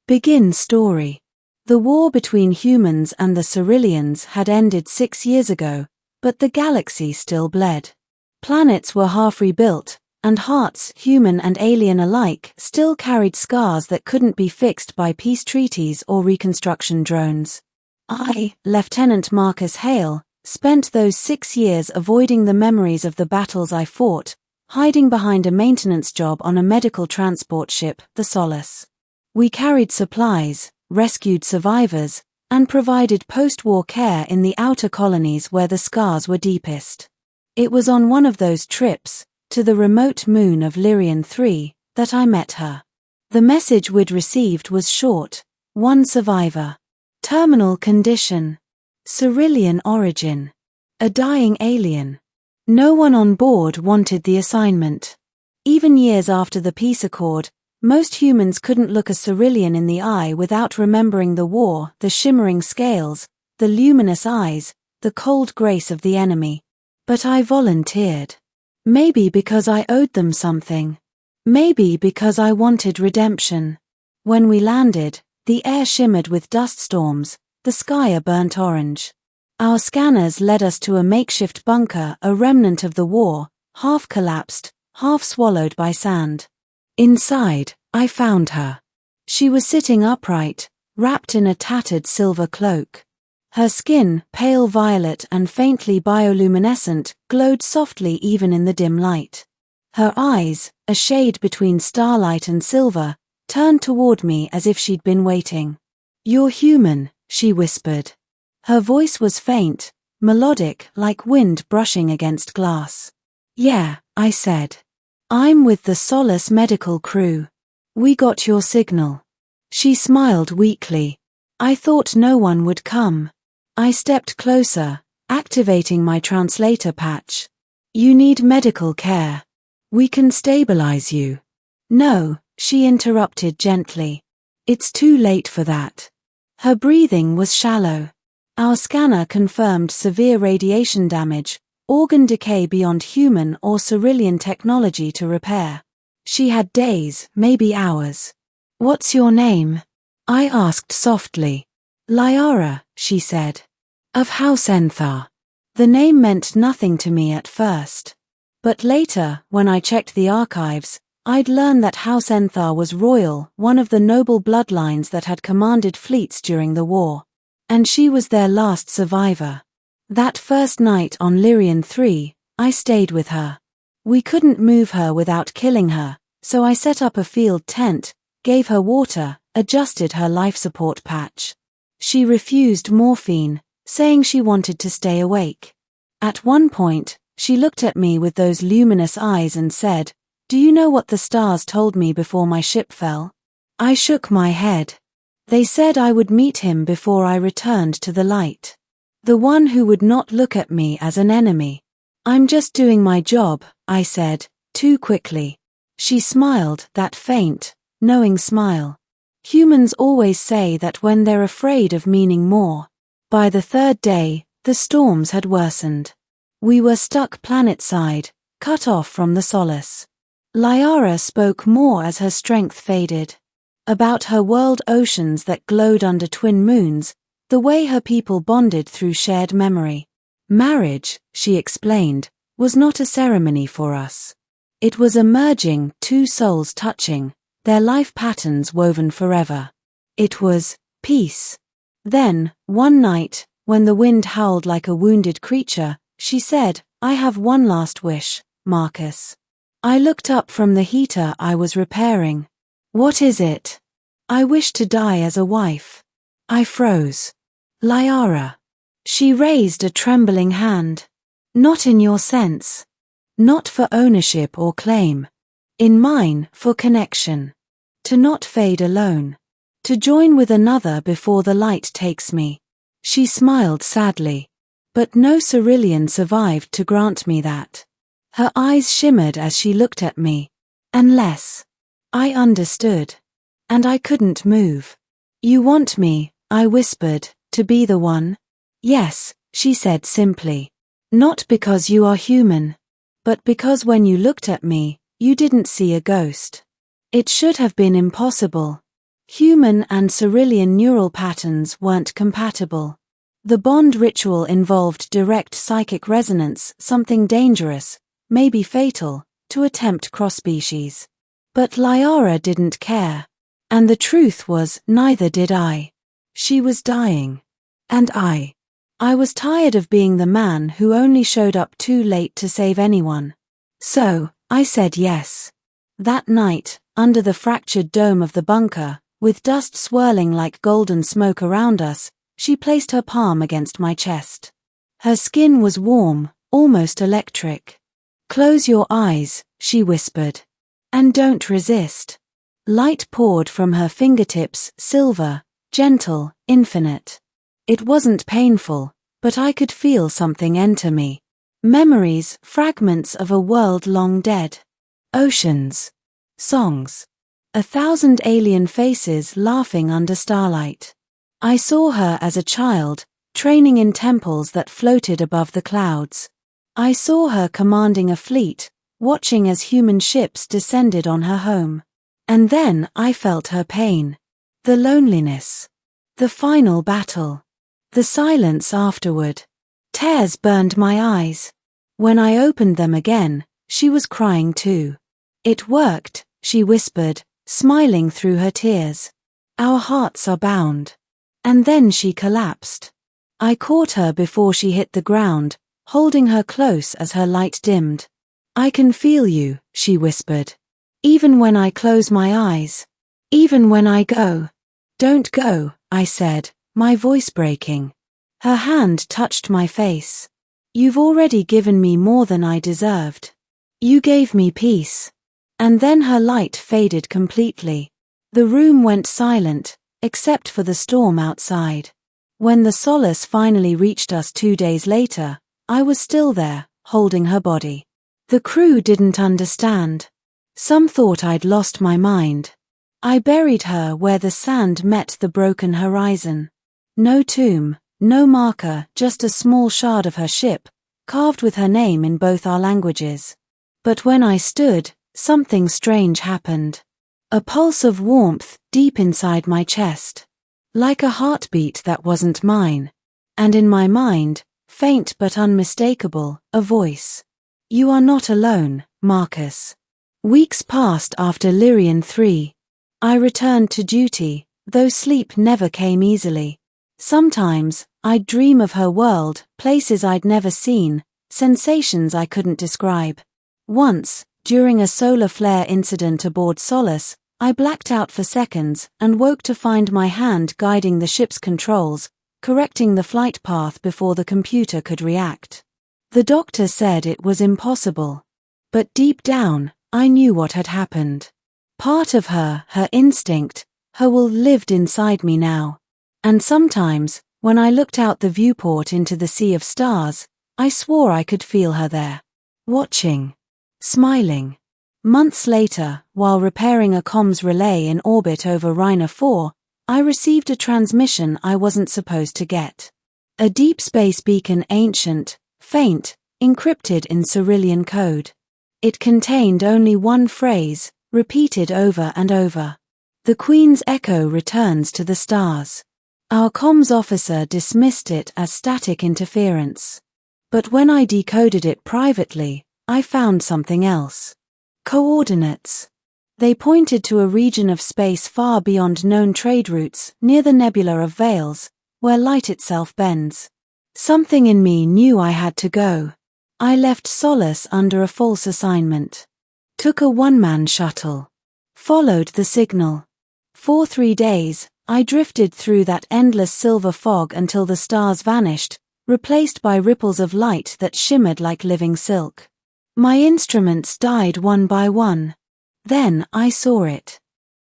Begin story. The war between humans and the Ceruleans had ended 6 years ago, but the galaxy still bled. Planets were half rebuilt, and hearts, human and alien alike, still carried scars that couldn't be fixed by peace treaties or reconstruction drones. I, Lieutenant Marcus Hale, spent those 6 years avoiding the memories of the battles I fought, hiding behind a maintenance job on a medical transport ship, the Solace. We carried supplies, rescued survivors, and provided post-war care in the outer colonies where the scars were deepest. It was on one of those trips, to the remote moon of Lyrian 3, that I met her. The message we'd received was short: one survivor. Terminal condition. Cerulean origin. A dying alien. No one on board wanted the assignment. Even years after the peace accord, most humans couldn't look a Cerulean in the eye without remembering the war, the shimmering scales, the luminous eyes, the cold grace of the enemy. But I volunteered. Maybe because I owed them something. Maybe because I wanted redemption. When we landed, the air shimmered with dust storms, the sky a burnt orange. Our scanners led us to a makeshift bunker, a remnant of the war, half collapsed, half swallowed by sand. Inside, I found her. She was sitting upright, wrapped in a tattered silver cloak. Her skin, pale violet and faintly bioluminescent, glowed softly even in the dim light. Her eyes, a shade between starlight and silver, turned toward me as if she'd been waiting. "You're human," she whispered. Her voice was faint, melodic, like wind brushing against glass. "Yeah," I said. "I'm with the Solace medical crew. We got your signal." She smiled weakly. "I thought no one would come." I stepped closer, activating my translator patch. "You need medical care. We can stabilize you." "No," she interrupted gently. "It's too late for that." Her breathing was shallow. Our scanner confirmed severe radiation damage, organ decay beyond human or Cerulean technology to repair. She had days, maybe hours. "What's your name?" I asked softly. "Liara," she said. "Of House Enthar." The name meant nothing to me at first. But later, when I checked the archives, I'd learned that House Enthar was royal, one of the noble bloodlines that had commanded fleets during the war. And she was their last survivor. That first night on Lyrian 3, I stayed with her. We couldn't move her without killing her, so I set up a field tent, gave her water, adjusted her life support patch. She refused morphine, saying she wanted to stay awake. At one point, she looked at me with those luminous eyes and said, "Do you know what the stars told me before my ship fell?" I shook my head. They said I would meet him before I returned to the light. The one who would not look at me as an enemy. "I'm just doing my job," I said, too quickly. She smiled, that faint, knowing smile. Humans always say that when they're afraid of meaning more. By the third day, the storms had worsened. We were stuck planetside, cut off from the Solace. Liara spoke more as her strength faded. About her world oceans that glowed under twin moons, the way her people bonded through shared memory. Marriage, she explained, was not a ceremony for us. It was a merging, two souls touching, their life patterns woven forever. It was peace. Then, one night, when the wind howled like a wounded creature, she said, "I have one last wish, Marcus." I looked up from the heater I was repairing. "What is it?" "I wish to die as a wife." I froze. "Liara." She raised a trembling hand. "Not in your sense. Not for ownership or claim. In mine, for connection. To not fade alone. To join with another before the light takes me." She smiled sadly. But no Cerulean survived to grant me that. Her eyes shimmered as she looked at me. "Unless." I understood. And I couldn't move. "You want me," I whispered, "to be the one?" "Yes," she said simply. "Not because you are human. But because when you looked at me, you didn't see a ghost. It should have been impossible. Human and Cyrillian neural patterns weren't compatible. The bond ritual involved direct psychic resonance, something dangerous, maybe fatal, to attempt cross-species. But Liara didn't care. And the truth was, neither did I. She was dying. And I was tired of being the man who only showed up too late to save anyone. So, I said yes. That night, under the fractured dome of the bunker, with dust swirling like golden smoke around us, she placed her palm against my chest. Her skin was warm, almost electric. "Close your eyes," she whispered. "And don't resist." Light poured from her fingertips, silver, gentle, infinite. It wasn't painful, but I could feel something enter me. Memories, fragments of a world long dead. Oceans. Songs. 1,000 alien faces laughing under starlight. I saw her as a child, training in temples that floated above the clouds. I saw her commanding a fleet, watching as human ships descended on her home. And then I felt her pain. The loneliness. The final battle. The silence afterward. Tears burned my eyes. When I opened them again, she was crying too. "It worked," she whispered, smiling through her tears. "Our hearts are bound." And then she collapsed. I caught her before she hit the ground, holding her close as her light dimmed. "I can feel you," she whispered. "Even when I close my eyes. Even when I go." "Don't go," I said, my voice breaking. Her hand touched my face. "You've already given me more than I deserved. You gave me peace." And then her light faded completely. The room went silent, except for the storm outside. When the solace finally reached us 2 days later, I was still there, holding her body. The crew didn't understand. Some thought I'd lost my mind. I buried her where the sand met the broken horizon. No tomb, no marker, just a small shard of her ship, carved with her name in both our languages. But when I stood, something strange happened. A pulse of warmth deep inside my chest. Like a heartbeat that wasn't mine. And in my mind, faint but unmistakable, a voice. "You are not alone, Marcus." Weeks passed after Lyrian 3. I returned to duty, though sleep never came easily. Sometimes, I'd dream of her world, places I'd never seen, sensations I couldn't describe. Once, during a solar flare incident aboard Solace, I blacked out for seconds and woke to find my hand guiding the ship's controls, correcting the flight path before the computer could react. The doctor said it was impossible. But deep down, I knew what had happened. Part of her instinct, her will lived inside me now. And sometimes, when I looked out the viewport into the sea of stars, I swore I could feel her there. Watching. Smiling. Months later, while repairing a comms relay in orbit over Rhina 4, I received a transmission I wasn't supposed to get. A deep space beacon, ancient, faint, encrypted in Cyrillian code. It contained only one phrase, repeated over and over. "The Queen's echo returns to the stars." Our comms officer dismissed it as static interference. But when I decoded it privately, I found something else. Coordinates. They pointed to a region of space far beyond known trade routes, near the nebula of Veils, where light itself bends. Something in me knew I had to go. I left Solace under a false assignment. Took a one-man shuttle. Followed the signal. For 3 days, I drifted through that endless silver fog until the stars vanished, replaced by ripples of light that shimmered like living silk. My instruments died one by one. Then I saw it.